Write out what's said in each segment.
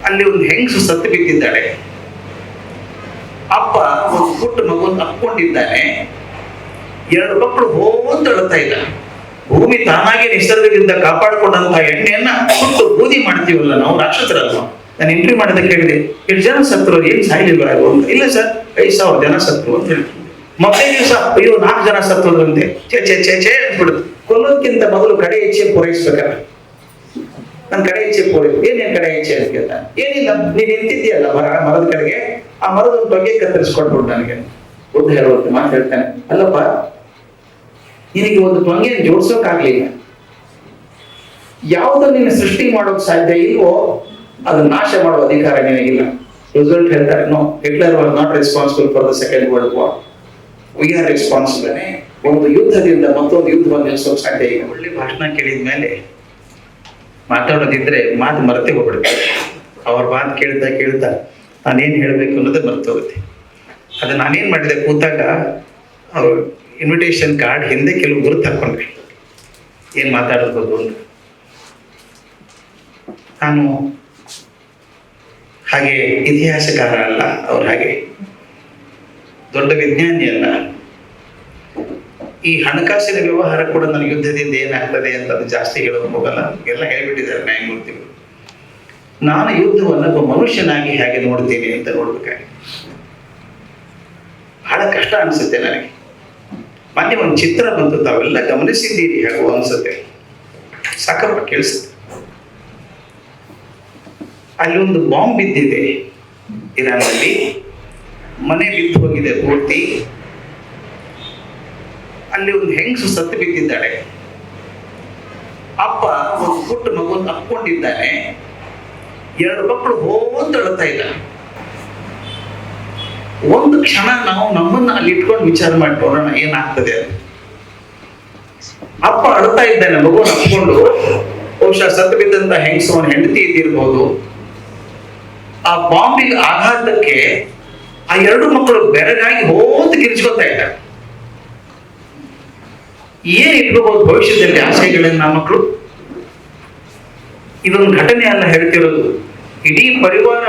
ಅಲ್ಲಿ ಒಂದು ಹೆಂಗಸು ಸತ್ತು ಬಿದ್ದಿದ್ದಾಳೆ. ಅಪ್ಪ ಒಂದು ಪುಟ್ಟ ಮಗುವನ್ನು ಅಪ್ಕೊಂಡಿದ್ದಾನೆ. 2 ಮಕ್ಕಳು ಹೋಂತ ಅಳ್ತಾ ಇಲ್ಲ. ಭೂಮಿ ತಾನಾಗಿ ನಿಸರ್ಗದಿಂದ ಕಾಪಾಡಿಕೊಂಡಂತಹ ಎಣ್ಣೆಯನ್ನ ಸುಟ್ಟು ಬೂದಿ ಮಾಡ್ತೀವಲ್ಲ ನಾವು, ರಾಕ್ಷಸರಲ್ವ. ನಾನು ಎಂಟ್ರಿ ಮಾಡೋದಕ್ಕೆ ಹೇಳಿದೆ, 8 ಜನ ಸತ್ರು, ಏನ್ ಸಾಯ್ಲಿಲ್ವ ಅಂತ. ಇಲ್ಲ ಸರ್, 5,000 ಜನ ಸತ್ರು ಅಂತ ಹೇಳಿ. ಮೊದಲೇ ದಿವಸ ಅಯ್ಯೋ 4 ಜನ ಸತ್ತೋದ್ರಂತೆ. ಚೇ ಅಂದ್ಬಿಡುದು. ಕೊಲ್ಲೋದಕ್ಕಿಂತ ಮೊದಲು ಕಡೆ ಹೆಚ್ಚೆ ಪೂರೈಸ್ಬೇಕಲ್ಲ. ನನ್ನ ಕಡೆ ಹೆಚ್ಚೆ ಏನೇನ್ ಕಡೆ ಹೆಚ್ಚೆ ಅಂತ ಕೇಳ್ತ. ಏನಿಲ್ಲ, ನೀನ್ ನಿಂತಿದ್ದೀಯಲ್ಲ ಮರದ ಕಡೆಗೆ, ಆ ಮರದ ಬಗ್ಗೆ ಕತ್ತರಿಸ್ಕೊಟ್ಬಿಡು ನನಗೆ. ಬುದ್ಧ ಹೇಳುವಂತೆ ಮಾತು ಹೇಳ್ತಾನೆ, ಅಲ್ಲಪ್ಪ ನಿನಗೆ ಒಂದು ತೊಂಗೆಯನ್ನು ಜೋಡಿಸೋಕಾಗ್ಲಿಲ್ಲ. ಯಾವುದು ನಿನ್ನ ಸೃಷ್ಟಿ ಮಾಡೋಕ್ ಸಾಧ್ಯ ಇಲ್ವೋ ಅದನ್ನ ನಾಶ ಮಾಡುವ ಅಧಿಕಾರ ನಿನಗಿಲ್ಲ. ರಿಸಲ್ಟ್ ಹೇಳ್ತಾರೆ, no, Hitler was not responsible for the second world war. We are responsible. ಒಂದು ಯುದ್ಧದಿಂದ ಮತ್ತೊಂದು ಯುದ್ಧವನ್ನು ನಿಲ್ಲಿಸೋಕೆ ಸಾಧ್ಯ ಇಲ್ಲ. ಒಳ್ಳೆ ಭಾಷಣ ಕೇಳಿದ ಮೇಲೆ ಮಾತಾಡೋದಿದ್ರೆ ಮಾತು ಮರೆತೇ ಹೋಗ್ಬಿಡುತ್ತೆ. ಅವ್ರ ಮಾತು ಕೇಳ್ತಾ ನಾನೇನು ಹೇಳಬೇಕು ಅನ್ನೋದೇ ಮರೆತು ಹೋಗುತ್ತೆ. ಅದು ನಾನೇನು ಮಾಡಿದೆ, ಕೂತಾಗ ಅವ್ರ ಇನ್ವಿಟೇಷನ್ ಕಾರ್ಡ್ ಹಿಂದೆ ಕೆಲವು ಗುರುತು ಹಾಕೊಂಡ್ರೆ ಏನು ಮಾತಾಡಬಹುದು ಅಂತ. ನಾನು ಹಾಗೆ ಇತಿಹಾಸಕಾರ ಅಲ್ಲ, ಅವ್ರು ಹಾಗೆ ದೊಡ್ಡ ವಿಜ್ಞಾನಿ ಅಲ್ಲ. ಈ ಹಣಕಾಸಿನ ವ್ಯವಹಾರ ಕೂಡ ನನ್ನ ಯುದ್ಧದಿಂದ ಏನಾಗ್ತದೆ ಅಂತ ಅದು ಜಾಸ್ತಿ ಹೇಳೋಕೆ ಹೋಗಲ್ಲ. ಎಲ್ಲ ಹೇಳ್ಬಿಟ್ಟಿದ್ದಾರೆ ನ್ಯಾಯಮೂರ್ತಿಗಳು. ನಾನು ಯುದ್ಧವನ್ನು ಒಬ್ಬ ಮನುಷ್ಯನಾಗಿ ಹೇಗೆ ನೋಡ್ತೀನಿ ಅಂತ ನೋಡ್ಬೇಕಾಗಿ ಬಹಳ ಕಷ್ಟ ಅನ್ಸುತ್ತೆ ನನಗೆ. ಮೊನ್ನೆ ಒಂದು ಚಿತ್ರ ಬಂತು, ತಾವೆಲ್ಲ ಗಮನಿಸಿದ್ದೀರಿ ಹೇಳುವ ಅನ್ಸುತ್ತೆ, ಸಾಕಪ್ಪ ಕೇಳಿಸುತ್ತೆ. ಅಲ್ಲಿ ಒಂದು ಬಾಂಬ್ ಬಿದ್ದಿದೆ ಇರಾನ್ನಲ್ಲಿ, ಮನೆ ಬಿದ್ದು ಹೋಗಿದೆ ಪೂರ್ತಿ. ಅಲ್ಲಿ ಒಂದು ಹೆಂಗಸು ಸತ್ತು ಬಿದ್ದಿದ್ದಾಳೆ. ಅಪ್ಪ ಒಂದು ಪುಟ್ಟ ಮಗುವನ್ನು ಅಪ್ಕೊಂಡಿದ್ದಾನೆ. 2 ಮಕ್ಕಳು ಹೋಂತ ಅಳ್ತಾ ಇಲ್ಲ. ಒಂದು ಕ್ಷಣ ನಾವು ನಮ್ಮನ್ನ ಅಲ್ಲಿ ಇಟ್ಕೊಂಡು ವಿಚಾರ ಮಾಡಿ ನೋಡೋಣ ಏನಾಗ್ತದೆ. ಅಪ್ಪ ಅಳ್ತಾ ಇದ್ದಾನೆ ಮಗುವನ್ನು ಅಪ್ಕೊಂಡು. ಬಹುಶಃ ಸತ್ತು ಬಿದ್ದಂತ ಹೆಂಗಸು ಅವನ ಹೆಂಡತಿ ಇದ್ದಿರ್ಬೋದು. ಆ ಬಾಂಬಿಗೆ ಆಘಾತಕ್ಕೆ ಆ 2 ಮಕ್ಕಳು ಬೆರಗಾಗಿ ಹೋಂತ ಕಿರ್ಚ್ಕೊತಾ ಇದ್ದಾರೆ. ಏನ್ ಇಟ್ಕೋಬಹುದು ಭವಿಷ್ಯದಲ್ಲಿ ಆಸೆಗಳನ್ನ ಮಕ್ಕಳು? ಇದೊಂದು ಘಟನೆ ಅಲ್ಲ ಹೇಳ್ತಿರೋದು, ಇಡೀ ಪರಿವಾರ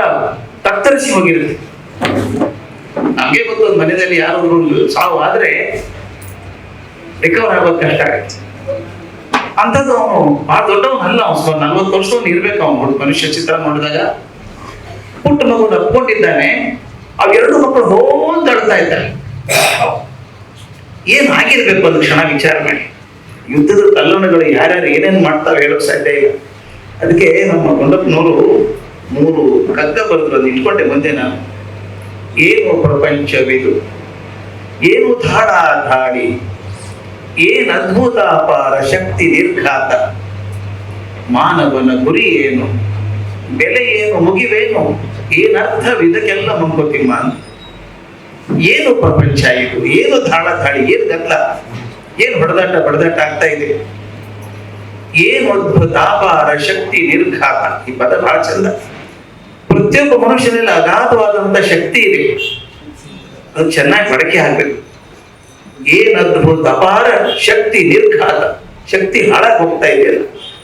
ತತ್ತರಿಸಿ ಹೋಗಿರುತ್ತೆ. ನಮ್ಗೆ ಗೊತ್ತು, ಒಂದು ಮನೆಯಲ್ಲಿ ಯಾರು ಸಾವು ಆದ್ರೆ ರಿಕವರ್ ಆಗೋದು ಕಷ್ಟ ಆಗುತ್ತೆ. ಅಂಥದ್ದು ಅವನು ಆ ದೊಡ್ಡವನಲ್ಲ, ಅವನು 40 ವರ್ಷದವನು ಇರ್ಬೇಕು. ಅವನು ಮನುಷ್ಯ ಚಿತ್ರ ನೋಡಿದಾಗ ಪುಟ್ಟ ಮಗುನ ಅಪ್ಕೊಂಡಿದ್ದಾನೆ. ಆ 2 ಮಕ್ಕಳು ಹೋಂತ ಅಳ್ತಾ ಇದ್ದಾರೆ. ಏನ್ ಆಗಿರ್ಬೇಕು ಒಂದು ಕ್ಷಣ ವಿಚಾರ ಮಾಡಿ. ಯುದ್ಧದ ತಲ್ಲಣಗಳು ಯಾರ್ಯಾರು ಏನೇನು ಮಾಡ್ತಾವೆ ಹೇಳೋಕ್ ಸಾಧ್ಯ ಇಲ್ಲ. ಅದಕ್ಕೆ ನಮ್ಮ ಗುಂಡಪ್ಪನವರು 3 ಕಗ್ಗ ಬರೆದ್ರು, ಅದು ಇಟ್ಕೊಂಡೆ ಮುಂದೆ ನಾನು. ಏನು ಪ್ರಪಂಚವಿದು, ಏನು ಧಾಡಿ, ಏನ್ ಅದ್ಭುತ ಅಪಾರ ಶಕ್ತಿ ನಿರ್ಘಾತ, ಮಾನವನ ಗುರಿ ಏನು, ಬೆಲೆ ಏನು, ಮುಗಿವೇನು, ಏನರ್ಥವಿದಕ್ಕೆಲ್ಲ ಮಂಕೋತಿಮ್ಮ. ಏನು ಪ್ರಪಂಚ ಇದು, ಏನು ಧಾಡಿ, ಏನು ಗದ್ದಲ, ಏನು ಹೊಡೆದಾಟ ಆಗ್ತಾ ಇದೆ. ಏನು ಅದ್ಭುತ ಅಪಾರ ಶಕ್ತಿ ನಿರ್ಘಾತ. ಈ ಪದ ಬಹಳ ಚಂದ. ಪ್ರತಿಯೊಬ್ಬ ಮನುಷ್ಯನಲ್ಲಿ ಅಗಾಧವಾದಂತ ಶಕ್ತಿ ಇದೆ, ಅದು ಚೆನ್ನಾಗಿ ಬಳಕೆ ಆಗ್ಬೇಕು. ಏನ್ ಅದ್ಭುತ ಅಪಾರ ಶಕ್ತಿ ನಿರ್ಘಾತ. ಶಕ್ತಿ ಹಾಳಾಗಿ ಹೋಗ್ತಾ ಇದೆಯಲ್ಲ,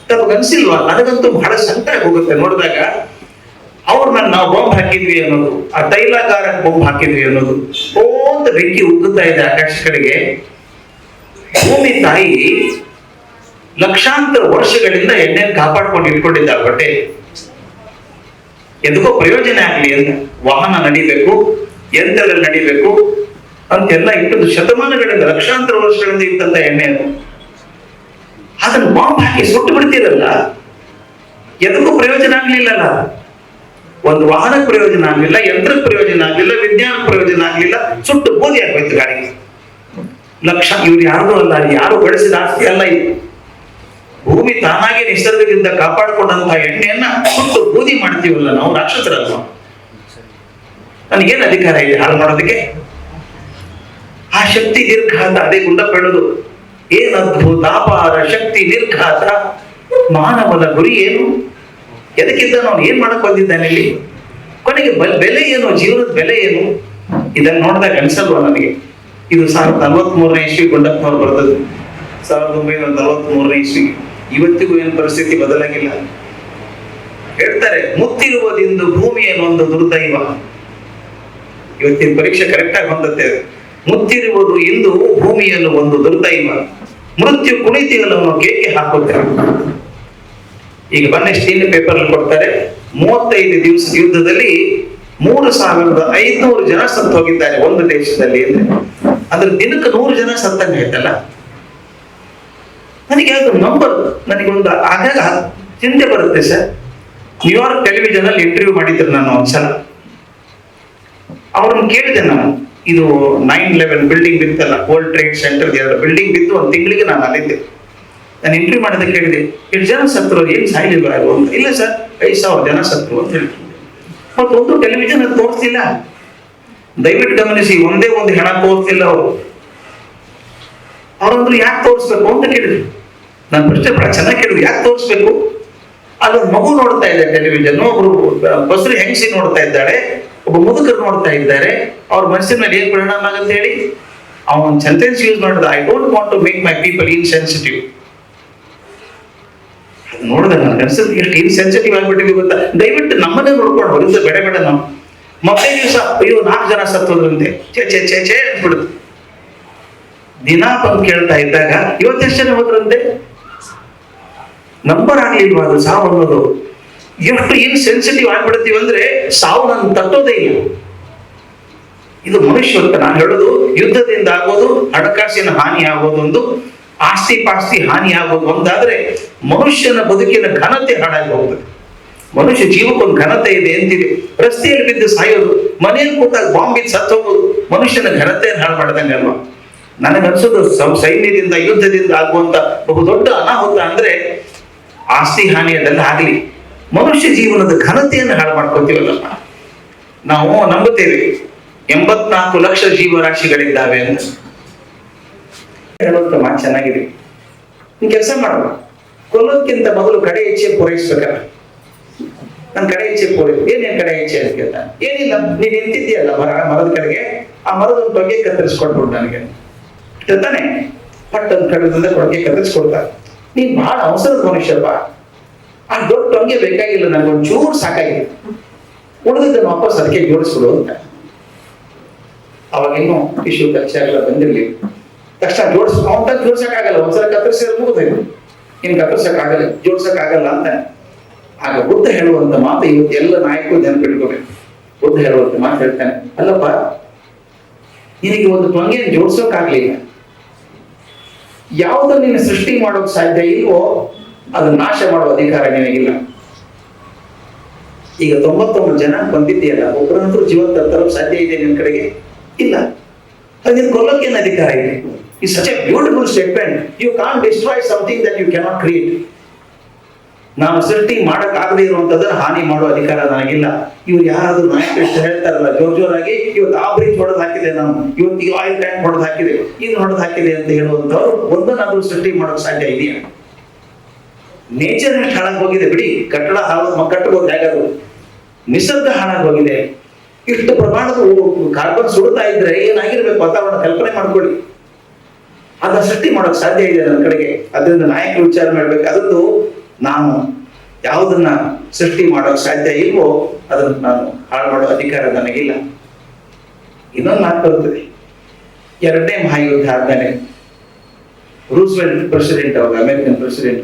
ತಮಗನ್ಸಿಲ್ವಾ? ನನಗಂತೂ ಬಹಳ ಸಂಕಟ ಹೋಗುತ್ತೆ ನೋಡಿದಾಗ. ಅವ್ರನ್ನ ನಾವು ಬಾಂಬ್ ಹಾಕಿದ್ವಿ ಅನ್ನೋದು, ಆ ತೈಲಾಗಾರ ಬಾಂಬ್ ಹಾಕಿದ್ವಿ ಅನ್ನೋದು, ಒಂದು ಬೆಂಕಿ ಉಗ್ಗುತ್ತಾ ಇದೆ ಆಕಾಶ ಕಡೆಗೆ. ಭೂಮಿ ತಾಯಿ ಲಕ್ಷಾಂತರ ವರ್ಷಗಳಿಂದ ಎಣ್ಣೆ ಕಾಪಾಡ್ಕೊಂಡು ಇಟ್ಕೊಂಡಿದ್ದ ಹೊಟ್ಟೆ. ಎದಕ್ಕೋ ಪ್ರಯೋಜನ ಆಗ್ಲಿ ಅಂತ ವಾಹನ ನಡಿಬೇಕು, ಯಂತ್ರಗಳು ನಡಿಬೇಕು ಅಂತೆಲ್ಲ ಇಟ್ಟದ್ದು ಶತಮಾನಗಳಿಂದ, ಲಕ್ಷಾಂತರ ವರ್ಷಗಳಿಂದ ಇದ್ದಂತ ಎಣ್ಣೆ. ಅದನ್ನು ಬಾಂಬ್ ಹಾಕಿ ಸುಟ್ಟು ಬಿಡ್ತೀರಲ್ಲ, ಎದಕ್ಕೂ ಪ್ರಯೋಜನ ಆಗ್ಲಿಲ್ಲಲ್ಲ. ಒಂದು ವಾಹನಕ್ಕೆ ಪ್ರಯೋಜನ ಆಗ್ಲಿಲ್ಲ, ಯಂತ್ರಕ್ಕೆ ಪ್ರಯೋಜನ ಆಗ್ಲಿಲ್ಲ, ವಿಜ್ಞಾನ ಪ್ರಯೋಜನ ಆಗ್ಲಿಲ್ಲ, ಸುಟ್ಟು ಬೂದಿ ಆಗ್ಬೇಕು ಗಾಡಿಗೆ. ಇವ್ರು ಯಾರು ಅಲ್ಲ, ಯಾರು ಬೆಳೆಸಿದ ಆಸ್ತಿ ಅಲ್ಲ ಇದು. ಭೂಮಿ ತಾನಾಗಿ ನಿಸರ್ಗದಿಂದ ಕಾಪಾಡಿಕೊಂಡಂತಹ ಎಣ್ಣೆಯನ್ನ ಸುಟ್ಟು ಬೂದಿ ಮಾಡ್ತೀವಲ್ಲ ನಾವು, ರಾಕ್ಷಸರಲ್ವ. ನನಗೇನು ಅಧಿಕಾರ ಇದೆ ಹಾಳು ಮಾಡೋದಕ್ಕೆ? ಆ ಶಕ್ತಿ ನಿರ್ಘಾತ, ಅದೇ ಗುಂಡಪ್ಪ ಹೇಳುದು, ಏನ್ ಅದ್ಭುತ ಅಪಾರ ಶಕ್ತಿ ನಿರ್ಘಾತ, ಮಾನವನ ಗುರಿ ಏನು, ಎದಕ್ಕಿದ್ದ ನಾವು ಏನ್ ಮಾಡಕ್ ಬಂದಿದ್ದಾನೆ ಇಲ್ಲಿ, ಕೊನೆಗೆ ಬೆಲೆ ಏನು, ಜೀವನದ ಬೆಲೆ ಏನು? ಇದನ್ನ ನೋಡಿದಾಗ ಅನ್ಸಲ್ವಾ ನನಗೆ? ಇದು 1943ನೇ ಇಸ್ವಿ ಗುಂಡಪ್ಪನವ್ರು ಬರೆದದ್ದು. 1943ನೇ ಇಸ್ವಿ. ಇವತ್ತಿಗೂ ಏನು ಪರಿಸ್ಥಿತಿ ಬದಲಾಗಿಲ್ಲ. ಹೇಳ್ತಾರೆ, ಮುತ್ತಿರುವುದೆಂದು ಭೂಮಿಯನ್ನೊಂದು ದುರ್ದೈವ. ಇವತ್ತಿನ ಪರೀಕ್ಷೆ ಕರೆಕ್ಟ್ ಆಗಿ ಹೊಂದುತ್ತೆ. ಮುತ್ತಿರುವುದು ಇಂದು ಭೂಮಿಯನ್ನು ಒಂದು ದುರ್ದೈವ, ಮೃತ್ಯು ಕುಣಿತಿಗಳನ್ನು ಕೇಕೆ ಹಾಕುತ್ತೆ. ಈಗ ಬನ್ನೆಸ್ಟೀನ್ ಪೇಪರ್ ಕೊಡ್ತಾರೆ, 35 ದಿವಸದ ಯುದ್ಧದಲ್ಲಿ 3500 ಜನ ಸತ್ತು ಹೋಗಿದ್ದಾರೆ ಒಂದು ದೇಶದಲ್ಲಿ. ಅಂದ್ರೆ ದಿನಕ್ಕೆ 100 ಜನ ಸತ್ತಂಗೆ ಆಯ್ತಲ್ಲ. ನನಗೆ ಅದು ನಂಬರ್ ನನಗೊಂದು ಆಗಾಗ ಚಿಂತೆ ಬರುತ್ತೆ ಸರ್. ನ್ಯೂಯಾರ್ಕ್ ಟೆಲಿವಿಷನ್ ಅಲ್ಲಿ ಇಂಟರ್ವ್ಯೂ ಮಾಡಿದ್ರು ನಾನು ಒಂದ್ಸಲ. ಅವ್ರನ್ನ ಕೇಳಿದೆ ನಾನು, ಇದು 9/11 ಬಿಲ್ಡಿಂಗ್ ಬಿತ್ತಲ್ಲ, ವರ್ಲ್ಡ್ ಟ್ರೇಡ್ ಸೆಂಟರ್ 2 ಬಿಲ್ಡಿಂಗ್ ಬಿದ್ದು 1 ತಿಂಗಳಿಗೆ ನಾನು ಅಲ್ಲಿದ್ದೆ. ನಾನು ಇಂಟರ್ವ್ಯೂ ಮಾಡಿದ ಕೇಳಿದೆ, 8 ಜನ ಸತ್ರು, ಏನ್ ಸಾಯ್ಲಿಲ್ವ ಅಂತ. ಇಲ್ಲ ಸರ್, 5,000 ಜನ ಸತ್ರು ಅಂತ ಹೇಳ್ತಾರೆ. ಮತ್ತು ಒಂದು ಟೆಲಿವಿಷನ್ ಅದು ತೋರಿಸ್ತಿಲ್ಲ. ದಯವಿಟ್ಟು ಗಮನಿಸಿ, ಒಂದೇ ಒಂದು ಹೆಣ ತೋರಿಸ್ತಿಲ್ಲ ಅವರು. ಅವರಂದ್ರು ಯಾಕೆ ತೋರಿಸ್ಬೇಕು ಅಂತ ಕೇಳಿದ್ರು. ನಾನು ಪ್ರಶ್ನೆ ಬಹಳ ಚೆನ್ನಾಗಿ ಕೇಳಿದ್ರು, ಯಾಕೆ ತೋರಿಸ್ಬೇಕು? ಅಲ್ಲೊಂದು ಮಗು ನೋಡ್ತಾ ಇದೆ ಟೆಲಿವಿಷನ್, ಒಬ್ರು ಬಸ್ರು ಹೆಂಗಸಿ ನೋಡ್ತಾ ಇದ್ದಾಳೆ, ಒಬ್ಬ ಮುದುಕರು ನೋಡ್ತಾ ಇದ್ದಾರೆ. ಅವ್ರ ಮನಸ್ಸಿನ ಮೇಲೆ ಏನ್ ಪರಿಣಾಮ ಆಗುತ್ತೆ ಹೇಳಿ? ಅವನ ಸೆಂಟೆನ್ಸ್ ಯೂಸ್ ಮಾಡಿದ, I don't want to make my people insensitive. ಅದು ನೋಡಿದ್ರೆ ನನಗೆ ಅನ್ಸುತ್ತೆ, ಎಷ್ಟು ಇನ್ಸೆನ್ಸಿಟಿವ್ ಆಗ್ಬಿಟ್ಟಿದ್ವಿ ಗೊತ್ತಾ. ದಯವಿಟ್ಟು ನಮ್ಮನ್ನೇ ನೋಡ್ಕೊಂಡು ಹೊರತು ಬೇಡ ಬೇಡ. ನಾವು ಮತ್ತೆ ದಿವಸ ಅಯ್ಯೋ 4 ಜನ ಸತ್ತೋದ್ರಂತೆ, ಚೇ ಚೇ ಚೇ ಚೇ ಅಂದ್ಬಿಡುತ್ತೆ. ದಿನ ಬಂದು ಕೇಳ್ತಾ ಇದ್ದಾಗ ಇವತ್ತೆಷ್ಟು ಜನ ಹೋದ್ರಂತೆ, ನಂಬರ್ ಆಗ್ಲಿಲ್ವಾ ಅದು ಸಾವು ಅನ್ನೋದು. ಎಷ್ಟು ಇನ್ಸೆನ್ಸಿಟಿವ್ ಆಗ್ಬಿಡ್ತೀವಿ ಅಂದ್ರೆ ಸಾವು ನನ್ನ ತಟ್ಟೋದೇ ಇಲ್ಲ. ಇದು ಮನುಷ್ಯ ಅಂತ ನಾನು ಹೇಳೋದು. ಯುದ್ಧದಿಂದ ಆಗೋದು, ಹಣಕಾಸಿನ ಹಾನಿ ಆಗೋದು ಒಂದು, ಆಸ್ತಿ ಪಾಸ್ತಿ ಹಾನಿ ಆಗೋದು ಒಂದಾದ್ರೆ ಮನುಷ್ಯನ ಬದುಕಿನ ಘನತೆ ಹಾಳಾಗಿ ಹೋಗ್ತದೆ. ಮನುಷ್ಯ ಜೀವಕ್ಕೊಂದು ಘನತೆ ಇದೆ ಅಂತಿದೆ. ರಸ್ತೆಯಲ್ಲಿ ಬಿದ್ದು ಸಾಯೋದು, ಮನೆಯಲ್ಲಿ ಕೂತಾಗ ಬಾಂಬ್ ಬಿದ್ದು ಸತ್ತು ಹೋಗೋದು ಮನುಷ್ಯನ ಘನತೆಯನ್ನು ಹಾಳು ಮಾಡ್ದಂಗೆ ಅಲ್ವಾ? ನನಗನ್ಸೋದು ಸೈನ್ಯದಿಂದ ಯುದ್ಧದಿಂದ ಆಗುವಂತ ಬಹುದೊಡ್ಡ ಅನಾಹುತ ಅಂದ್ರೆ ಆಸ್ತಿ ಹಾನಿ ಅದೆಲ್ಲ ಆಗ್ಲಿ, ಮನುಷ್ಯ ಜೀವನದ ಘನತೆಯನ್ನು ಹಾಳು ಮಾಡ್ಕೊತೀವಲ್ಲಪ್ಪ. ನಾವು ನಂಬುತ್ತೇವೆ 84 ಲಕ್ಷ ಜೀವರಾಶಿಗಳಿದ್ದಾವೆ ಅಂತ ಹೇಳುವಂತ ಮಾತು ಚೆನ್ನಾಗಿದೆ. ನೀನ್ ಕೆಲಸ ಮಾಡುವ, ಕೊಲ್ಲೋದಕ್ಕಿಂತ ಮೊದಲು ಕಡೆ ಇಚ್ಛೆ ಪೂರೈಸ್ಬೇಕಲ್ಲ. ನನ್ನ ಕಡೆ ಇಚ್ಛೆ ಏನೇನ್ ಕಡೆ ಇಚ್ಛೆ ಅಂತ ಕೇಳ್ತಾನೆ. ಏನಿಲ್ಲ, ನೀನ್ ನಿಂತಿದ್ದೀಯಲ್ಲ ಮರದ ಕಡೆಗೆ, ಆ ಮರದ ಒಂದು ಟೊಂಗೆ ಕತ್ತರಿಸ್ಕೊಟ್ಬಿಡು ನನಗೆ ತಾನೆ. ಪಟ್ಟದ ಕಡೆದಿಂದ ಟೊಂಗೆ ಕತ್ತರಿಸ್ಕೊಡ್ತಾರೆ. ನೀನ್ ಬಹಳ ಅವಸರದ ಮನುಷ್ಯಪ್ಪ, ಆ ದೊಡ್ಡ ಟೊಂಗೆ ಬೇಕಾಗಿಲ್ಲ, ನನಗೆ ಒಂಚೂರು ಸಾಕಾಗಿದೆ, ಉಳಿದನ್ನು ವಾಪಸ್ ಅದಕ್ಕೆ ಜೋಡಿಸ್ಬಿಡು ಅಂತ. ಅವಾಗಿನ್ನು ಟಿಶ್ಯೂ ಕಲ್ಚರ್ ಎಲ್ಲ ಬಂದಿರ್ಲಿ, ತಕ್ಷಣ ಜೋಡ್ಸಕ್ಕಾಗಲ್ಲ. ಒಂದ್ಸಲ ಕತ್ತರಿಸಿದ್ರೆ ಮುಗಿದೋಯ್ತು, ಇನ್ ಕತ್ತರಿಸಕ್ಕಾಗಲ್ಲ, ಜೋಡ್ಸಕ್ಕಾಗಲ್ಲ ಅಂತ. ಆಗ ಬುದ್ಧ ಹೇಳುವಂತ ಮಾತು ಇವತ್ತು ಎಲ್ಲ ನಾಯಕರು ನೆನಪಿಟ್ಕೋಬೇಕು. ಬುದ್ಧ ಹೇಳುವಂತ ಮಾತು ಹೇಳ್ತಾನೆ, ಅಲ್ಲಪ್ಪ ನಿನಗೆ ಒಂದು ಟೊಂಗೆಯನ್ನು ಜೋಡ್ಸೋಕಾಗ್ಲಿಲ್ಲ, ಯಾವುದನ್ನು ನೀನು ಸೃಷ್ಟಿ ಮಾಡೋಕ್ ಸಾಧ್ಯ ಇಲ್ವೋ ಅದನ್ನ ನಾಶ ಮಾಡುವ ಅಧಿಕಾರ ನಿನಗಿಲ್ಲ. ಈಗ 99 ಜನ ಬಂದಿದ್ದೀಯಲ್ಲ, ಒಬ್ಬರಂತರೂ ಜೀವಂತ ತರಲು ಸಾಧ್ಯ ಇದೆ ನಿನ್ ಕಡೆಗೆ? ಇಲ್ಲ. ಅದನ್ನ ಕೊಲ್ಲೋಕೆ ಏನು ಅಧಿಕಾರ ಇದೆ? It's such a beautiful statement. You can't destroy something that you cannot create. ನಾನು ಸೃಷ್ಟಿ ಮಾಡಕ್ ಆಗದೆ ಇರುವಂತದನ್ನ ಹಾನಿ ಮಾಡುವ ಅಧಿಕಾರ ನನಗಿಲ್ಲ. ಇವ್ರು ಯಾರಾದ್ರೂ ನಾಯಕರು ಹೇಳ್ತಾರಲ್ಲ ಜೋರಾಗಿ, ಇವತ್ತು ಆ ಬ್ರಿಡ್ಜ್ ಹೊಡೆದು ಹಾಕಿದೆ, ನಾನು ಇವತ್ತು ಈ ಆಯಿಲ್ ಟ್ಯಾಂಕ್ ಹೊಡೆದು ಹಾಕಿದೆ, ಇದು ಹೊಡೆದು ಹಾಕಿದೆ ಅಂತ ಹೇಳುವಂತವ್ರು ಒಂದನ್ನಾದ್ರೂ ಸೃಷ್ಟಿ ಮಾಡೋಕ್ ಸಾಧ್ಯ ಇದೆಯಾ? ನೇಚರ್ ಎಷ್ಟು ಹಾಳಾಗಿ ಹೋಗಿದೆ ಬಿಡಿ. ಕಟ್ಟಡ ಕಟ್ಟಬಹುದು ಹೇಗಾದ್ರು, ನಿಸರ್ಗ ಹಾಳಾಗಿ ಹೋಗಿದೆ. ಇಷ್ಟು ಪ್ರಮಾಣದ ಕಾರ್ಬನ್ ಸುಡುತ್ತಾ ಇದ್ರೆ ಏನಾಗಿರ್ಬೇಕು ವಾತಾವರಣ ಕಲ್ಪನೆ ಮಾಡ್ಕೊಳ್ಳಿ. ಅದನ್ನ ಸೃಷ್ಟಿ ಮಾಡೋಕ್ ಸಾಧ್ಯ ಇದೆ ನನ್ನ ಕಡೆಗೆ. ಅದರಿಂದ ನಾಯಕರು ವಿಚಾರ ಮಾಡ್ಬೇಕು. ಅದದ್ದು ನಾನು ಯಾವುದನ್ನ ಸೃಷ್ಟಿ ಮಾಡೋಕ್ ಸಾಧ್ಯ ಇಲ್ವೋ ಅದನ್ನ ನಾನು ಹಾಳು ಮಾಡೋ ಅಧಿಕಾರ ನನಗಿಲ್ಲ. ಇನ್ನೊಂದು ಮಾತು ಬರ್ತದೆ. 2ನೇ ಮಹಾಯುದ್ಧ ಆದ್ಮೇಲೆ ರೂಸ್ವೆಲ್ಟ್ ಪ್ರೆಸಿಡೆಂಟ್, ಅವಾಗ ಅಮೆರಿಕನ್ ಪ್ರೆಸಿಡೆಂಟ್,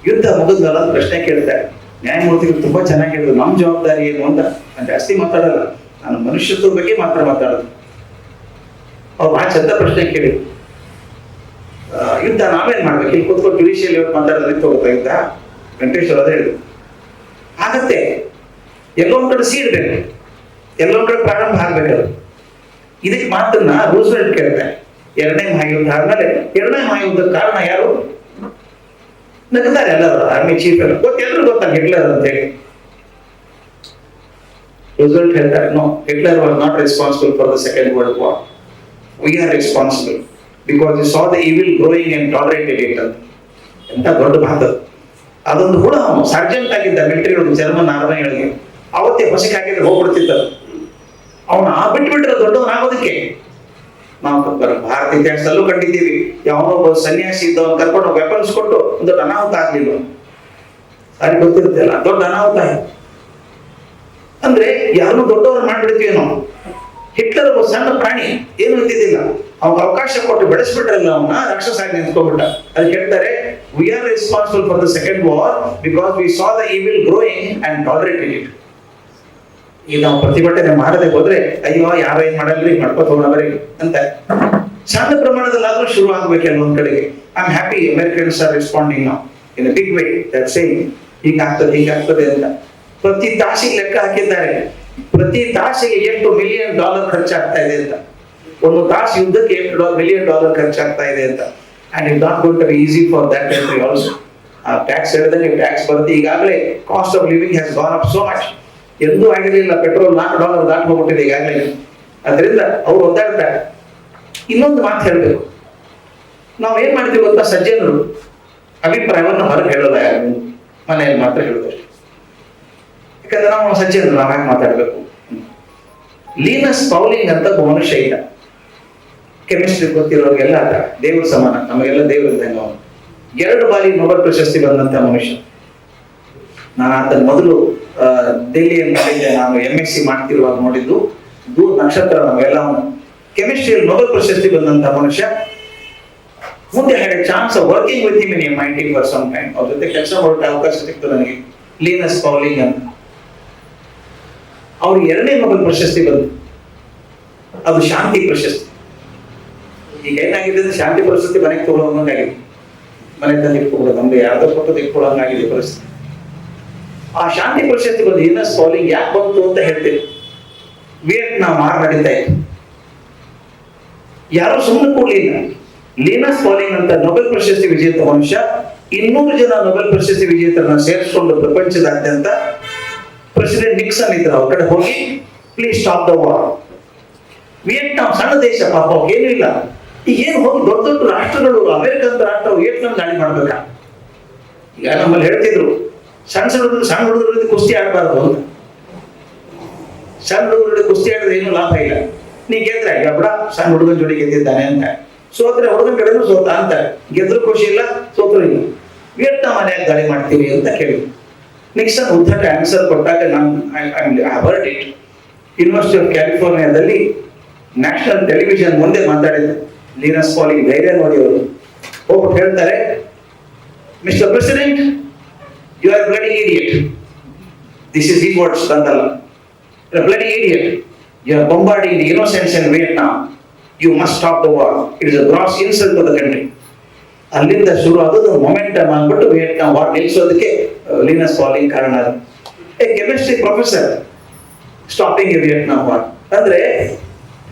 ಯುದ್ಧ ಮುಗಿದ್ಮೇಲೆ ಪ್ರಶ್ನೆ ಕೇಳ್ತಾರೆ. ನ್ಯಾಯಮೂರ್ತಿಗಳು ತುಂಬಾ ಚೆನ್ನಾಗಿ ಹೇಳಿದ್ರು, ನಮ್ಮ ಜವಾಬ್ದಾರಿ ಏನು ಅಂತ. ನಾನು ಜಾಸ್ತಿ ಮಾತಾಡಲ್ಲ, ನಾನು ಮನುಷ್ಯತ್ವದ ಬಗ್ಗೆ ಮಾತ್ರ ಮಾತಾಡೋದು. ಅವ್ರು ಬಹಳ ಚಂದ ಪ್ರಶ್ನೆ ಕೇಳಿದ್ರು, ಯುದ್ಧ ನಾವೇನ್ ಮಾಡ್ಬೇಕು? ಇಲ್ಲಿ ಕೂತ್ಕೊಂಡು ಜುಡಿಷಿಯಲ್ ಮಾತಾಡೋದ್ರಿಂದ ಹೋಗುತ್ತಾ ಯುದ್ಧ? ವೆಂಕಟೇಶ್ವರ ಅದೇ ಹೇಳಿದ್ರು, ಆಗತ್ತೆ. ಎಲ್ಲೊಂದ್ ಕಡೆ ಸೀಡ್ಬೇಕು, ಎಲ್ಲೊಂದ್ ಕಡೆ ಪ್ರಾರಂಭ ಆಗ್ಬೇಕದು. ಇದಕ್ಕೆ ಮಾತನ್ನ ರೂಸ್ವೆಲ್ಟ್ ಕೇಳ್ತಾರೆ. 2ನೇ ಮಹಾಯುದ್ಧ ಆದ್ಮೇಲೆ 2ನೇ ಮಹಾಯುದ್ಧದ ಕಾರಣ ಯಾರು? ನಗ್ತಾರೆ ಎಲ್ಲರೂ, ಆರ್ಮಿ ಚೀಫ್ ಎಲ್ಲ ಎಲ್ಲರೂ ಗೊತ್ತಾ ಹಿಟ್ಲರ್ ಅಂತ ಹೇಳಿ. ರೂಸ್ವೆಲ್ಟ್ ಹೇಳ್ತಾರೆ, no, Hitler was not responsible for the second world war. We are responsible because you saw the evil growing and tolerated it ಅಂತ. ಎಂತ ದೊಡ್ಡ ಮಾತು. ಅದೊಂದು ಕೂಡ ಅವನು ಸರ್ಜೆಂಟ್ ಆಗಿದ್ದ ಮಿಲಿಟರಿ ಜರ್ಮನ್ ಆರ್ಮಿಗಳಿಗೆ. ಅವತ್ತೇ ಹೊಸಕ್ಕೆ ಹಾಕಿದ್ರೆ ಹೋಗ್ಬಿಡ್ತಿದ್ದ ಅವನು. ಆ ಬಿಟ್ಬಿಟ್ರೆ ದೊಡ್ಡವನಾಗೋದಕ್ಕೆ. ನಾವು ಭಾರತ ಇತಿಹಾಸದಲ್ಲೂ ಕಂಡಿದ್ದೀವಿ, ಯಾವನೋ ಒಬ್ಬ ಸನ್ಯಾಸಿ ಇದ್ದವನು ಕರ್ಕೊಂಡು ವೆಪನ್ಸ್ ಕೊಟ್ಟು ಒಂದು ಅನಾಹುತ ಆಗ್ಲಿಲ್ಲ. ಸಾರಿ ಗೊತ್ತಿರುತ್ತೆ ಅಲ್ಲ, ದೊಡ್ಡ ಅನಾಹುತ. ಅಂದ್ರೆ ಯಾರನ್ನು ದೊಡ್ಡವರು ಮಾಡ್ಬಿಡ್ತೀವಿ ನಾವು. ಹಿಟ್ಲರ್ ಒಬ್ಬ ಸಣ್ಣ ಪ್ರಾಣಿ, ಏನು ಇದ್ದಿದ್ದಿಲ್ಲ, ಅವ್ನ ಅವಕಾಶ ಕೊಟ್ಟು ಬೆಳೆಸ್ಬಿಟ್ರಲ್ಲ ಅವನ್ನ, ರಾಕ್ಷಸ ಆಗಿ ನಿಂತ್ಕೊಂಡ್ಬಿಟ್ಟ. ಅದಕ್ಕೆ ಹೇಳ್ತಾರೆ, V are responsible for the second war because we saw the evil growing and tolerated it. ಈಗ ನಾವು ಪ್ರತಿಭಟನೆ ಮಾಡದೆ ಹೋದ್ರೆ ಅಯ್ಯೋ ಯಾರು ಏನ್ ಮಾಡಲ್ರಿ, ಮಾಡ್ಕೋತ ಹೋಗ್ರಿ ಅಂತ ಸಣ್ಣ ಪ್ರಮಾಣದಲ್ಲಾದ್ರೂ ಶುರು ಆಗ್ಬೇಕಲ್ಲ ಒಂದ್ ಕಡೆಗೆ. I am happy Americans are responding now in a big way, that saying ಹೀಗಾಗ್ತದೆ ಅಂತ. ಪ್ರತಿ ತಾಸಿಗೆ ಲೆಕ್ಕ ಹಾಕಿದ್ದಾರೆ, ಪ್ರತಿ ತಾಸಿಗೆ ಎಷ್ಟು $1 ಮಿಲಿಯನ್ ಖರ್ಚಾಗ್ತಾ ಇದೆ ಅಂತ. ಒಂದು ತಾಸು ಯುದ್ಧಕ್ಕೆ ಎಷ್ಟು $1 ಮಿಲಿಯನ್ ಖರ್ಚಾಗ್ತಾ ಇದೆ ಅಂತ. And it not going to be easy for that country also. ಆ ಟ್ಯಾಕ್ಸ್ ಹೇಳಿದಂಗೆ ಟ್ಯಾಕ್ಸ್ ಬರುತ್ತೆ. ಈಗಾಗಲೇ cost of living has gone up so much. ಎಂದೂ ಆಗಿರಲಿಲ್ಲ, ಪೆಟ್ರೋಲ್ $4 ದಾಟಿ ಹೋಗ್ಬಿಟ್ಟಿದೆ ಈಗಾಗಲೇ. ಅದರಿಂದ ಅವ್ರು ಒದ್ದಾಡ್ತಾರೆ. ಇನ್ನೊಂದು ಮಾತು ಹೇಳಬೇಕು, ನಾವು ಏನ್ ಮಾಡ್ತೀವಿ ಗೊತ್ತಾ, ಸಜ್ಜನರು ಅಭಿಪ್ರಾಯವನ್ನು ಹೊರಗೆ ಹೇಳೋಲ್ಲ, ಯಾರು ಮನೆಯಲ್ಲಿ ಮಾತ್ರ ಹೇಳೋದು. ಯಾಕಂದ್ರೆ ನಾವು ಸಜ್ಜನರು, ನಾವು ಯಾಕೆ ಮಾತಾಡ್ಬೇಕು. ಲೀನಸ್ ಪೌಲಿಂಗ್ ಅಂತ ಒಬ್ಬ ಮನುಷ್ಯ ಇದ್ದ, ಕೆಮಿಸ್ಟ್ರಿ ಗೊತ್ತಿರೋರಿಗೆಲ್ಲ ಅದ, ದೇವ್ರ ಸಮಾನ, ನಮಗೆಲ್ಲ ದೇವ್ರ ಇದ್ದಂಗೆ ಅವನು. 2 ಬಾರಿ ನೊಬೆಲ್ ಪ್ರಶಸ್ತಿ ಬಂದಂತ ಮನುಷ್ಯ. ನಾನು ಆತನ ಮೊದಲು ದೆಹಲಿಯಲ್ಲಿ ನೋಡಿದ್ದೆ, ನಾನು MSc ಮಾಡ್ತಿರುವಾಗ ನೋಡಿದ್ದು. ದೂರ ನಕ್ಷತ್ರ, ನಾವೆಲ್ಲ ಅವನು ಕೆಮಿಸ್ಟ್ರಿಯಲ್ಲಿ ನೊಬೆಲ್ ಪ್ರಶಸ್ತಿ ಬಂದಂತ ಮನುಷ್ಯ. ಮುಂದೆ had a chance of working with him in MIT for some time. ಅವ್ರ ಜೊತೆ ಕೆಲಸ ಮಾಡೋಕೆ ಅವಕಾಶ ಸಿಕ್ತು ನನಗೆ. ಲೀನಸ್ ಪೌಲಿಂಗ್ ಅಂತ. ಅವ್ರಿಗೆ 2ನೇ ನೊಬೆಲ್ ಪ್ರಶಸ್ತಿ ಬಂತು, ಅದು ಶಾಂತಿ ಪ್ರಶಸ್ತಿ. ಈಗ ಏನಾಗಿದೆ ಅಂದ್ರೆ, ಶಾಂತಿ ಪ್ರಶಸ್ತಿ ಮನೆಗೆ ತಗೊಳ್ಳೋಂಗಾಗಿದೆ, ಮನೆ ತಂದು ಇಟ್ಕೊಬಿಡೋದು, ನಮ್ಗೆ ಯಾವ್ದೋ ಕೊಟ್ಟು ಇಟ್ಕೊಳ್ಳೋಂಗಾಗಿದೆ ಪರಿಸ್ಥಿತಿ. ಆ ಶಾಂತಿ ಪ್ರಶಸ್ತಿ ಬಂದು ಲೀನಸ್ ಪೌಲಿಂಗ್ ಯಾಕೆ ಬಂತು ಅಂತ ಹೇಳ್ತೇವೆ. ವಿಯೆಟ್ನಾಂ ವಾರ್ ನಡೀತಾ ಇತ್ತು, ಯಾರು ಸುಮ್ಮನೆ ಕೊಡ್ಲಿಲ್ಲ. ಲೀನಸ್ ಪೌಲಿಂಗ್ ಅಂತ ನೊಬೆಲ್ ಪ್ರಶಸ್ತಿ ವಿಜೇತ ಮನುಷ್ಯ 200 ಜನ ನೊಬೆಲ್ ಪ್ರಶಸ್ತಿ ವಿಜೇತರನ್ನ ಸೇರಿಸಿಕೊಂಡು ಪ್ರಪಂಚದಾದ್ಯಂತ ಪ್ರೆಸಿಡೆಂಟ್ ನಿಕ್ಸನ್ ಇದ್ರು, ಅವ್ರ ಕಡೆ ಹೋಗಿ please stop the war. Vietnam ಸಣ್ಣ ದೇಶ, ಪಾಪ ಏನೂ ಇಲ್ಲ. ಈಗ ಏನು ಹೋಗಿ ದೊಡ್ಡ ದೊಡ್ಡ ರಾಷ್ಟ್ರಗಳು, ಅಮೆರಿಕ ಅಂತ ರಾಷ್ಟ್ರ ವಿಯೆಟ್ನಾಂ ದಾಳಿ ಮಾಡ್ಬೇಕಾ? ಈಗ ನಮ್ಮಲ್ಲಿ ಹೇಳ್ತಿದ್ರು, ಸಣ್ಣ ಹುಡುಗರು ಕುಸ್ತಿ ಆಡಬಾರ್ದು ಅಂತ. ಸಣ್ಣ ಹುಡುಗರು ಕುಸ್ತಿ ಆಡಿದ್ರೆ ಏನು ಲಾಭ ಇಲ್ಲ. ನೀ ಗೆದ್ರೆ ಬಿಡ, ಸಣ್ಣ ಹುಡುಗನ ಜೋಡಿ ಗೆದ್ದಿದ್ದಾನೆ ಅಂತ. ಸೋತ್ರೆ ಹುಡುಗನ ಕಡೆನೂ ಸೋತ ಅಂತ. ಗೆದ್ರು ಖುಷಿ ಇಲ್ಲ, ಸೋತ್ರು ಇಲ್ಲ. ವಿಯೆಟ್ನಾಂ ಮನೆಯಾಗ ದಾಳಿ ಮಾಡ್ತೀವಿ ಅಂತ ಕೇಳಿ ನಿಕ್ಸನ್ ಉದ್ದಟ ಆನ್ಸರ್ ಕೊಟ್ಟಾಗ, ನಾನು ಯೂನಿವರ್ಸಿಟಿ ಆಫ್ ಕ್ಯಾಲಿಫೋರ್ನಿಯಾದಲ್ಲಿ ನ್ಯಾಷನಲ್ ಟೆಲಿವಿಷನ್ ಮುಂದೆ ಮಾತಾಡಿದ್ರು. ಲೀನಸ್ ಪೌಲಿಂಗ್ ಧೈರ್ಯ ನೋಡಿ ಅವರು ಹೋಗ್ಬಿಟ್ಟು ಹೇಳ್ತಾರೆ, mister president, you are bloody idiot. This is his words ಅಂತಲ್ಲ, bloody idiot. You are bombarding the innocence in Vietnam. You must stop the war. It is a gross insult to the country. ಅಲ್ಲಿಂದ ಶುರು ಆಗೋದು momentum ಆಗ್ಬಿಟ್ಟು Vietnam war ನಿಲ್ಲಿಸೋದಕ್ಕೆ Linus Pauling ಕಾರಣ. A chemistry professor stopping a Vietnam war. ಅಂದ್ರೆ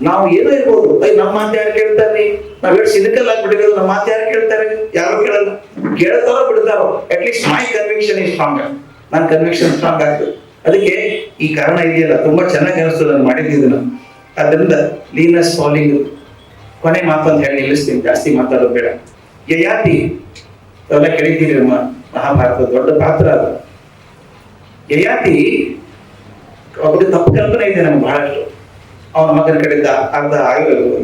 ನಾವು ಏನೋ ಇರ್ಬೋದು, ನಮ್ಮ ಮಾತು ಯಾರು ಕೇಳ್ತಾರೆ, ನಾವ್ ಎಷ್ಟು ಸಿನಿಕಲ್ ಆಗ್ಬಿಟ್ಟಿರೋದು, ನಮ್ಮ ಮಾತು ಯಾರು ಕೇಳ್ತಾರೆ? ಯಾರು ಕೇಳಲ್ಲ. ಕೇಳ್ತಾರೋ ಬಿಡ್ತಾರೋ, at least my conviction is strong. ನನ್ನ ಕನ್ವಿಕ್ಷನ್ ಸ್ಟ್ರಾಂಗ್ ಆಗ್ತದೆ. ಅದಕ್ಕೆ ಈ ಕಾರಣ ಇದೆಯಲ್ಲ, ತುಂಬಾ ಚೆನ್ನಾಗಿ ಅನಿಸ್ತದೆ ನಾನು ಮಾಡಿದ್ದು. ಅದರಿಂದ ಲೀನಸ್ ಪೌಲಿಂಗ್ ಕೊನೆ ಮಾತು ಅಂತ ಹೇಳಿ ನಿಲ್ಲಿಸ್ತೀನಿ, ಜಾಸ್ತಿ ಮಾತಾಡೋದು ಬೇಡ. ಯಯಾತಿ ಅವೆಲ್ಲ ಕೇಳಿದ್ದೀರಿ, ಮಹಾಭಾರತ ದೊಡ್ಡ ಪಾತ್ರ ಅದು. ಯಯಾತಿ ಒಬ್ಬರು ತಪ್ಪು ಕಲ್ಪನೆ ಇದೆ ನಮ್ಗೆ ಬಹಳಷ್ಟು. ಅವನ ಮಗನ ಕಡೆಯಿಂದ ಅರ್ಧ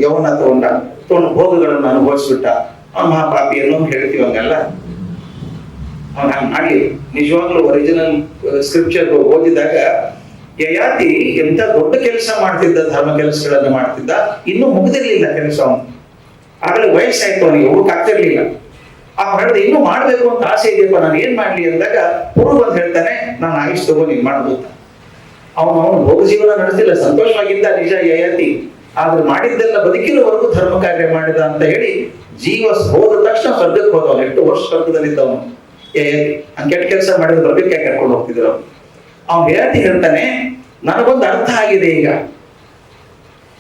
ಯೌವನ ತಗೊಂಡು ಭೋಗಗಳನ್ನು ಅನುಭವಿಸ್ಬಿಟ್ಟ, ಅವನ ಮಹಾಪಾಪಿ ಅನ್ನೋ ಹೇಳ್ತೀವಿ. ಹಂಗಲ್ಲ, ಅವನ ಹಂಗೆ ಮಾಡಿ ನಿಜವಾಗ್ಲೂ ಒರಿಜಿನಲ್ ಸ್ಕ್ರಿಪ್ಚರ್ ಓದಿದಾಗ ಯಯಾತಿ ಎಂತ ದೊಡ್ಡ ಕೆಲಸ ಮಾಡ್ತಿದ್ದ, ಧರ್ಮ ಕೆಲಸಗಳನ್ನ ಮಾಡ್ತಿದ್ದ. ಇನ್ನೂ ಮುಗಿದಿರ್ಲಿಲ್ಲ ಕೆಲಸ. ಅವನು ಆಗಲೇ ವಯಸ್ಸಾಯ್ತು, ಅವನಿಗೆ ಹೋಗಕ್ ಆಗ್ತಿರ್ಲಿಲ್ಲ. ಅವ್ನು ಹೇಳಿದ ಇನ್ನೂ ಮಾಡ್ಬೇಕು ಅಂತ ಆಸೆ ಇದೆಯಪ್ಪ, ನಾನು ಏನ್ ಮಾಡ್ಲಿ ಅಂದಾಗ ಪುರು ಅಂತ ಹೇಳ್ತಾನೆ, ನಾನು ಆಯುಷ್ ತಗೋ ನೀನ್ ಮಾಡುದು ಅಂತ. ಅವನು ಭೋಗ ಜೀವನ ನಡೆಸಿಲ್ಲ, ಸಂತೋಷವಾಗಿದ್ದ ನಿಜ ಯಯಾತಿ. ಆದ್ರೆ ಮಾಡಿದ್ದೆಲ್ಲ ಬದುಕಿನವರೆಗೂ ಧರ್ಮ ಕಾರ್ಯ ಮಾಡಿದ ಅಂತ ಹೇಳಿ ಜೀವ ಹೋದ ತಕ್ಷಣ ಸ್ವರ್ಗಕ್ಕೆ ಹೋದವನು. 8 ವರ್ಷ ಸ್ವರ್ಗದಲ್ಲಿದ್ದವನು ಯಯಾತಿ. ಹಂಗೆ ಕೆಟ್ಟ ಕೆಲಸ ಮಾಡಿದ್ರೆ ಬರ್ಬೇಕು ಕರ್ಕೊಂಡು ಹೋಗ್ತಿದ್ರು ಅವ್ನು. ಅವ್ನು ಯಯಾತಿ ಹೇಳ್ತಾನೆ, ನನಗೊಂದು ಅರ್ಥ ಆಗಿದೆ ಈಗ.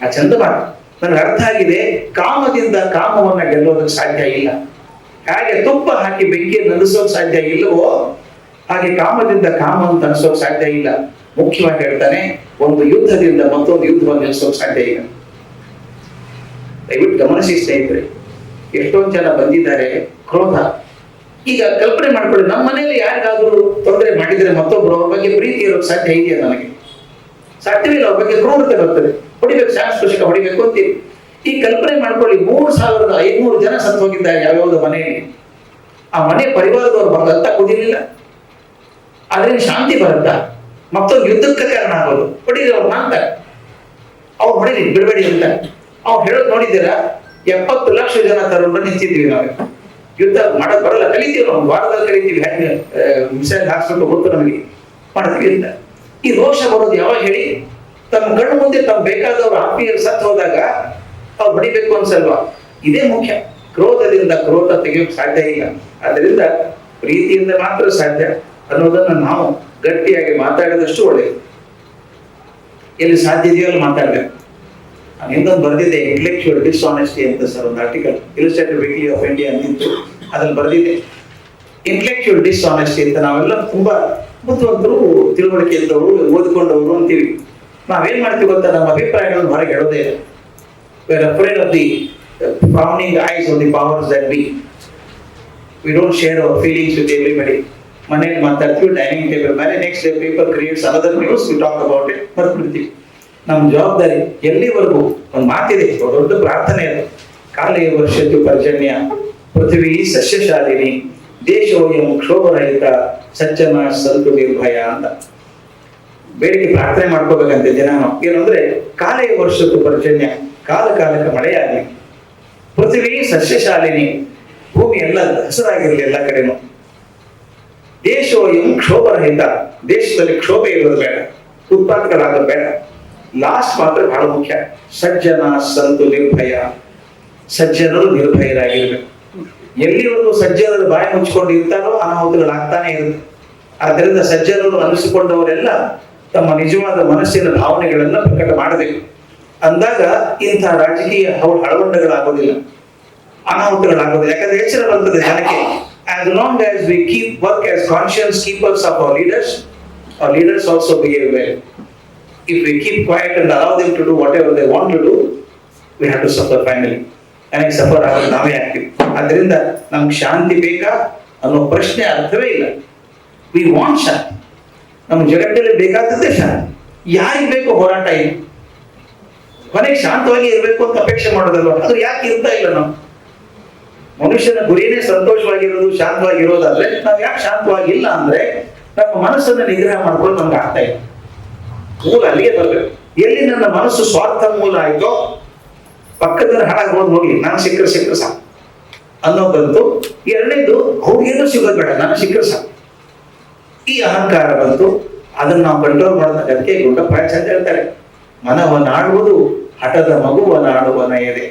ಆ ಚಂದ ಮಾತು, ನನಗೆ ಅರ್ಥ ಆಗಿದೆ, ಕಾಮದಿಂದ ಕಾಮವನ್ನ ಗೆಲ್ಲೋದಕ್ಕೆ ಸಾಧ್ಯ ಇಲ್ಲ. ಹಾಗೆ ತುಪ್ಪ ಹಾಕಿ ಬೆಂಕಿಯನ್ನು ನಡೆಸೋಕ್ ಸಾಧ್ಯ ಇಲ್ಲವೋ, ಹಾಗೆ ಕಾಮದಿಂದ ಕಾಮವನ್ನು ತಣಿಸೋಕ್ ಸಾಧ್ಯ ಇಲ್ಲ. ಮುಖ್ಯವಾಗಿ ಹೇಳ್ತಾನೆ, ಒಂದು ಯುದ್ಧದಿಂದ ಮತ್ತೊಂದು ಯುದ್ಧವನ್ನು ನಿಲ್ಲಿಸೋಕ್ ಸಾಧ್ಯ ಇಲ್ಲ. ದಯವಿಟ್ಟು ಗಮನಿಸಿ ಸ್ನೇಹಿತರೆ, ಎಷ್ಟೊಂದು ಜನ ಬಂದಿದ್ದಾರೆ ಕ್ರೋಧ. ಈಗ ಕಲ್ಪನೆ ಮಾಡ್ಕೊಳ್ಳಿ, ನಮ್ಮ ಮನೆಯಲ್ಲಿ ಯಾರಿಗಾದ್ರೂ ತೊಂದರೆ ಮಾಡಿದ್ರೆ ಮತ್ತೊಬ್ರು ಅವ್ರ ಬಗ್ಗೆ ಪ್ರೀತಿ ಇರೋಕ್ ಸಾಧ್ಯ ಇದೆಯಾ? ನನಗೆ ಸಾಧ್ಯವಿಲ್ಲ. ಅವ್ರ ಬಗ್ಗೆ ಕ್ರೂರತೆ ಬರ್ತದೆ, ಹೊಡಿಬೇಕು, ಶಾಸ್ತ್ರಶಿಕ ಹೊಡಿಬೇಕು ಅಂತೀವಿ. ಈ ಕಲ್ಪನೆ ಮಾಡ್ಕೊಳ್ಳಿ, 3500 ಜನ ಸತ್ತು ಹೋಗಿದ್ದಾರೆ ಯಾವ್ಯಾವ್ದು ಮನೆಯಲ್ಲಿ. ಆ ಮನೆ ಪರಿವಾರದವ್ರು ಬಂದಂತ ಕುದಿಲಿಲ್ಲ. ಅದ್ರಿಂದ ಶಾಂತಿ ಬರುತ್ತಾ? ಮತ್ತೊಂದು ಯುದ್ಧಕ್ಕೆ ಕಾರಣ ಆಗೋದು. ಹೊಡೀರಿ ಅವ್ರು ಅಂತಾರೆ, ಅವ್ರು ಹೊಡೀರಿ ಬಿಡಬೇಡಿ ಅಂತ ಅವ್ರು ಹೇಳೋದು ನೋಡಿದ್ದೀರಾ? 70 ಲಕ್ಷ ಜನ ತರುಣರು ನಿಂತಿದ್ವಿ ನಾವು. ಯುದ್ಧ ಮಾಡಕ್ ಬರಲ್ಲ, ಕಲಿತೀವಿ ನಾವು, ವಾರದಲ್ಲಿ ಕಲಿತೀವಿ, ಹೆಂಗೆ ಮಿಸೈಲ್ ಹಾಕ್ಸ್ಕೊಂಡು ಗೊತ್ತು ನಮಗೆ, ಮಾಡ್ತೀವಿ ಅಂತ. ಈ ರೋಷ ಬರೋದು ಯಾವಾಗ ಹೇಳಿ? ತಮ್ಮ ಕಣ್ಣು ಮುಂದೆ ತಮ್ಮ ಬೇಕಾದವ್ರು ಆತ್ಮೀಯರು ಸತ್ತು ಹೋದಾಗ ಅವ್ರು ಹೊಡಿಬೇಕು ಅನ್ಸಲ್ವಾ? ಇದೇ ಮುಖ್ಯ. ಕ್ರೋಧದಿಂದ ಕ್ರೋಧ ತೆಗೆಯೋಕೆ ಸಾಧ್ಯ ಇಲ್ಲ. ಅದರಿಂದ ಪ್ರೀತಿಯಿಂದ ಮಾತ್ರ ಸಾಧ್ಯ ಅನ್ನೋದನ್ನ ನಾವು ಗಟ್ಟಿಯಾಗಿ ಮಾತಾಡಿದಷ್ಟು ಒಳ್ಳೆಯದು. ಎಲ್ಲಿ ಸಾಧ್ಯ ಇದೆಯೋ ಅಲ್ಲಿ ಮಾತಾಡ್ಬೇಕು. ನಾನು ಇನ್ನೊಂದು ಬರೆದಿದ್ದೆ, ಇಂಟೆಲೆಕ್ಚುಯಲ್ ಡಿಸ್ಆನೆಸ್ಟಿ ಅಂತ ಸರ್, ಒಂದು ಆರ್ಟಿಕಲ್ ಇಲಸ್ಟ್ರೇಟೆಡ್ ವೀಕ್ಲಿ ಆಫ್ ಇಂಡಿಯಾ ಅಂತಿತ್ತು, ಅದ್ರಲ್ಲಿ ಬರೆದಿದ್ದೆ. ಇಂಟೆಲೆಕ್ಚುಯಲ್ ಡಿಸ್ಆನೆಸ್ಟಿ ಅಂತ ನಾವೆಲ್ಲ ತುಂಬಾ ಬುದ್ಧಿವಂತರು, ತಿಳುವಳಿಕೆ ಇದ್ದವರು, ಓದಿಕೊಂಡವರು ಅಂತೀವಿ. ನಾವೇನ್ ಮಾಡ್ತೀವಿ ಗೊತ್ತಾ? ನಮ್ಮ ಅಭಿಪ್ರಾಯಗಳನ್ನು ಹೊರಗೆ ಹೇಳೋದೇ ಇಲ್ಲ. We are afraid of the frowning eyes of the powers that be. We don't share our feelings with everybody. ಮನೆಯಲ್ಲಿ ಮಾತಾಡ್ತೀವಿ, ಡೈನಿಂಗ್ ಟೇಬಲ್ ಮೇಲೆ, next day paper creates another news, we talk about it, ಬರ್ಬಿಡ್ತೀವಿ. ನಮ್ಮ ಜವಾಬ್ದಾರಿ ಎಲ್ಲಿವರೆಗೂ ಒಂದು ಮಾತಿದೆ, ದೊಡ್ಡ ಪ್ರಾರ್ಥನೆ ಅದು, ಕಾಲೇ ವರ್ಷದ್ದು ಪರ್ಜನ್ಯ ಪೃಥ್ವಿ ಸಸ್ಯಶಾಲಿನಿ ದೇಶೋಯಂ ಕ್ಷೋಭರಹಿತ ಸಜ್ಜನ ಸಂತು ನಿರ್ಭಯ ಅಂತ ಬೇಡಿಕೆ ಪ್ರಾರ್ಥನೆ ಮಾಡ್ಕೋಬೇಕಂತೆ ಜನ. ಏನಂದ್ರೆ ಕಾಲೇ ವರ್ಷದ್ದು ಪರ್ಜನ್ಯ, ಕಾಲ ಕಾಲಕ್ಕೆ ಮಳೆಯಾಗಲಿ, ಪೃಥ್ವಿ ಸಸ್ಯಶಾಲಿನಿ ಭೂಮಿ ಎಲ್ಲ ಹಸಿರಾಗಿರ್ಲಿ ಎಲ್ಲ ಕಡೆನೂ, ದೇಶೋಯಂ ಕ್ಷೋಭರಹಿತ ದೇಶದಲ್ಲಿ ಕ್ಷೋಭೆ ಇರೋದು ಬೇಡ, ಉತ್ಪಾದಕರಾಗೋದು ಬೇಡ. ಲಾಸ್ಟ್ ಮಾತ್ರ ಬಹಳ ಮುಖ್ಯ, ಸಜ್ಜನ ಸಂತು ನಿರ್ಭಯ, ಸಜ್ಜನರು ನಿರ್ಭಯರಾಗಿರ್ಬೇಕು. ಎಲ್ಲಿವರೆಗೂ ಸಜ್ಜನರು ಬಾಯಿ ಮುಚ್ಚಿಕೊಂಡು ಇರ್ತಾರೋ ಅನಾಹುತಗಳಾಗ್ತಾನೆ ಇರುತ್ತೆ. ಆದ್ದರಿಂದ ಸಜ್ಜನರು ಅನಿಸಿಕೊಂಡವರೆಲ್ಲ ತಮ್ಮ ನಿಜವಾದ ಮನಸ್ಸಿನ ಭಾವನೆಗಳನ್ನ ಪ್ರಕಟ ಮಾಡಬೇಕು. ಅಂದಾಗ ಇಂಥ ರಾಜಕೀಯ ಹಳವಂಡಗಳಾಗೋದಿಲ್ಲ, ಅನಾಹುತಗಳಾಗೋದಿಲ್ಲ. ಯಾಕಂದ್ರೆ ಎಚ್ಚರ ಬರ್ತದೆ ಜನಕ್ಕೆ. As long as we work as conscious keepers of our leaders also behave well. If we keep quiet and allow them to do whatever they want to do, we have to suffer finally. ನನಗೆ suffer ಆಗೋದು ನಾವೇ ಆಗ್ತೀವಿ. ಅದರಿಂದ ನಮ್ಗೆ ಶಾಂತಿ ಬೇಕಾ ಅನ್ನೋ ಪ್ರಶ್ನೆ ಅರ್ಥವೇ ಇಲ್ಲ. ವಿ ವಾಂಟ್ ಶಾಂತಿ. ನಮ್ಮ ಜಗತ್ತಲ್ಲಿ ಬೇಕಾದದ್ದೇ ಶಾಂತಿ. ಯಾರಿಗೆ ಬೇಕು ಹೋರಾಟ ಇಲ್ಲ, ಕೊನೆಗೆ ಶಾಂತವಾಗಿ ಇರಬೇಕು ಅಂತ ಅಪೇಕ್ಷೆ ಮಾಡೋದಲ್ವ? ಅದು ಯಾಕೆ ಇರ್ತಾ ಇಲ್ಲ? ನಾವು ಮನುಷ್ಯನ ಗುರಿನೇ ಸಂತೋಷವಾಗಿರೋದು, ಶಾಂತವಾಗಿರೋದಾದ್ರೆ ನಾವು ಯಾಕೆ ಶಾಂತವಾಗಿಲ್ಲ ಅಂದ್ರೆ ನಮ್ಮ ಮನಸ್ಸನ್ನು ನಿಗ್ರಹ ಮಾಡ್ಕೊಂಡು ನಮ್ಗೆ ಆಗ್ತಾ ಇಲ್ಲ. ಮೂಲ ಅಲ್ಲಿಗೆ ಬರ್ಬೇಕು. ಎಲ್ಲಿ ನನ್ನ ಮನಸ್ಸು ಸ್ವಾರ್ಥ ಮೂಲ ಆಯ್ತೋ ಪಕ್ಕದಲ್ಲಿ ಹಾಳಾಗೋದು ಹೋಗ್ಲಿ, ನಾನು ಸಿಕ್ಕರೆ ಸಾಕು ಅನ್ನೋದಂತೂ. ಎರಡನೇದು ಅವ್ರಿಗೇನು ಸಿಗೋದು ಬೇಡ, ನಾನು ಸಿಕ್ಕರೆ ಸಾಕು, ಈ ಅಹಂಕಾರ ಬಂತು. ಅದನ್ನ ನಾವು ಕಂಟ್ರೋಲ್ ಮಾಡೋದಕ್ಕೆ ಗುಂಡಪ್ರಾಯ ಅಂತ ಹೇಳ್ತಾರೆ, ಮನವನ್ನಾಡುವುದು ಹಠದ ಮಗುವನ್ನಾಡುವನ ಎದೆ.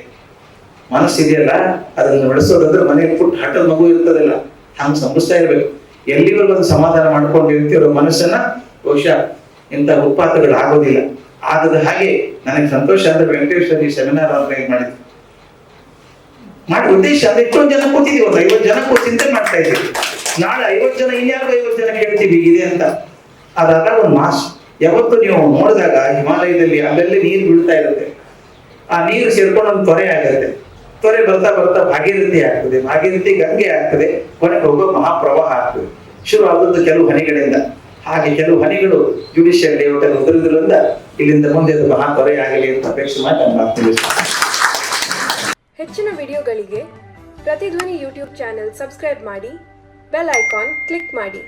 ಮನಸ್ಸಿದೆಯಲ್ಲ, ಅದನ್ನು ನಡೆಸೋದಂದ್ರೆ ಮನೆಗೆ ಪುಟ್ಟ ಹಠದ ಮಗು ಇರ್ತದಲ್ಲ, ಹಂಗೆ ಸಂಭಿಸ್ತಾ ಇರ್ಬೇಕು. ಎಲ್ಲಿವರೆಗೂ ಒಂದು ಸಮಾಧಾನ ಮಾಡ್ಕೊಂಡಿರ್ತಿರೋ ಮನಸ್ಸನ್ನ ಬಹುಶಃ ಇಂಥ ಉತ್ಪಾತಗಳು ಆಗೋದಿಲ್ಲ. ಆಗದ ಹಾಗೆ ನನಗೆ ಸಂತೋಷ ಅಂದ್ರೆ ವೆಂಕಟೇಶ್ವರ ಈ ಸೆಮಿನಾರ್ ಆರ್ಗನೈಸ್ ಮಾಡಿ ಉದ್ದೇಶ ಅಂದ್ರೆ ಎಷ್ಟೊಂದು ಜನ ಕೂತಿದೀವಿ, ಒಂದು 50 ಜನ ಕೂತು ಚಿಂತೆ ಮಾಡ್ತಾ ಇದ್ದೀವಿ. ನಾಳೆ 50 ಜನ, ಇನ್ಯಾರು 50 ಜನ ಕೇಳ್ತೀವಿ ಇದೆ ಅಂತ. ಅದಾದ ಒಂದು ಮಾಸ್. ಯಾವತ್ತು ನೀವು ನೋಡಿದಾಗ ಹಿಮಾಲಯದಲ್ಲಿ ಅಲ್ಲೆಲ್ಲಿ ನೀರು ಬೀಳ್ತಾ ಇರುತ್ತೆ, ಆ ನೀರು ಸೇರ್ಕೊಂಡು ಒಂದು ತೊರೆ ಆಗುತ್ತೆ. ತೊರೆ ಬರ್ತಾ ಬರ್ತಾ ಭಾಗೀರಥಿ ಆಗ್ತದೆ, ಭಾಗೀರಥಿ ಗಂಗೆ ಆಗ್ತದೆ, ಕೊನೆಗೆ ಹೋಗೋ ಮಹಾಪ್ರವಾಹ ಆಗ್ತದೆ. ಶುರು ಆದದ್ದು ಕೆಲವು ಹನಿಗಳಿಂದ. ಹಾಗೆ ಕೆಲವು ಹನಿಗಳು ಜುಡಿಷಿಯಲ್ ಲೇಔಟ್ ಅಲ್ಲಿ ಉದುರಿದ್ರಿಂದ ಇಲ್ಲಿಂದ ಮುಂದೆ ಅದು ಮಹಾ ತೊರೆ ಆಗಲಿ ಅಂತ ಅಪೇಕ್ಷೆ ಮಾಡಿ ನಾನು ಮಾಡ್ತೀನಿ. ಹೆಚ್ಚಿನ ವಿಡಿಯೋಗಳಿಗೆ ಪ್ರತಿಧ್ವನಿ ಯೂಟ್ಯೂಬ್ ಚಾನೆಲ್ ಸಬ್ಸ್ಕ್ರೈಬ್ ಮಾಡಿ, ಬೆಲ್ ಐಕಾನ್ ಕ್ಲಿಕ್ ಮಾಡಿ.